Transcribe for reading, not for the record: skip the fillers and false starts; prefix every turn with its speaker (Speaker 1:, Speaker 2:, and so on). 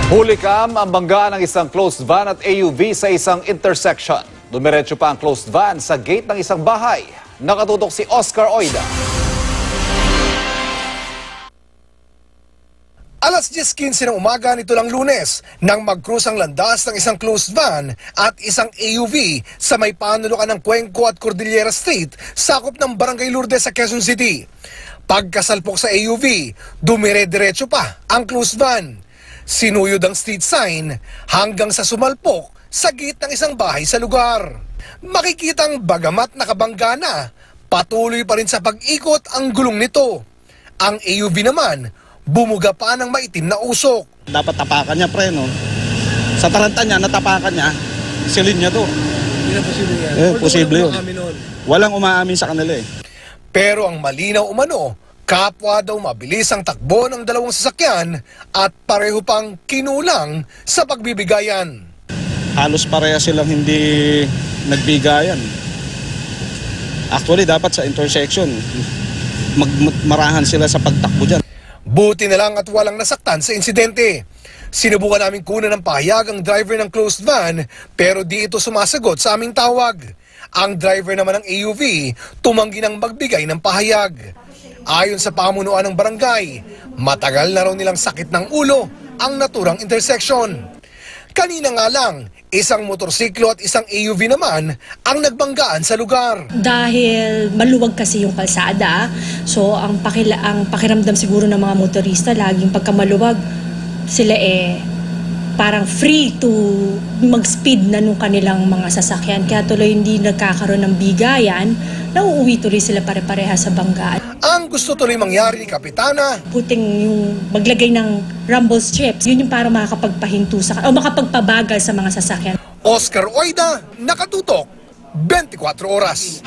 Speaker 1: Hulikam ang banggaan ng isang closed van at AUV sa isang intersection. Dumiretso pa ang closed van sa gate ng isang bahay. Nakatutok si Oscar Oida.
Speaker 2: Alas 10:15 ng umaga nito lang Lunes nang mag-cruise ang landas ng isang closed van at isang AUV sa may panulukan ng Cuenco at Cordillera Street, sakop ng Barangay Lourdes sa Quezon City. Pagkasalpok sa AUV, dumire-diretso pa ang closed van. Sinuyod ang street sign hanggang sa sumalpok sa gate ng isang bahay sa lugar. Makikitang bagamat nakabangga na, patuloy pa rin sa pag-ikot ang gulong nito. Ang AUV naman, bumuga pa ng maitim na usok.
Speaker 3: Dapat tapakan niya, pre, no? Sa taranta niya, natapakan niya, silin niya to.
Speaker 2: Hindi na posible yan.
Speaker 3: Posible yun. Walang umaamin sa kanila eh.
Speaker 2: Pero ang malinaw umano, kapwa daw mabilis ang takbo ng dalawang sasakyan at pareho pang kinulang sa pagbibigayan.
Speaker 3: Halos pareha silang hindi nagbigayan. Actually, dapat sa intersection, marahan sila sa pagtakbo dyan.
Speaker 2: Buti na lang at walang nasaktan sa insidente. Sinubukan namin kunan ng pahayag ang driver ng closed van pero di ito sumasagot sa aming tawag. Ang driver naman ng AUV tumanggi ng magbigay ng pahayag. Ayon sa pamunuan ng barangay, matagal na raw nilang sakit ng ulo ang naturang intersection. Kanina nga lang, isang motorsiklo at isang AUV naman ang nagbanggaan sa lugar.
Speaker 4: Dahil maluwag kasi yung kalsada, so ang pakiramdam siguro ng mga motorista, laging pagka maluwag, sila parang free to mag-speed na nung kanilang mga sasakyan. Kaya tuloy hindi nagkakaroon ng bigayan, nauuwi tuloy sila pare-pareha sa banggaan.
Speaker 2: Ang gusto tuloy mangyari ni Kapitana,
Speaker 4: Puting yung maglagay ng rumble strips, yun yung para makakapagpahinto o makapagpabagal sa mga sasakyan.
Speaker 2: Oscar Oida, nakatutok, 24 oras.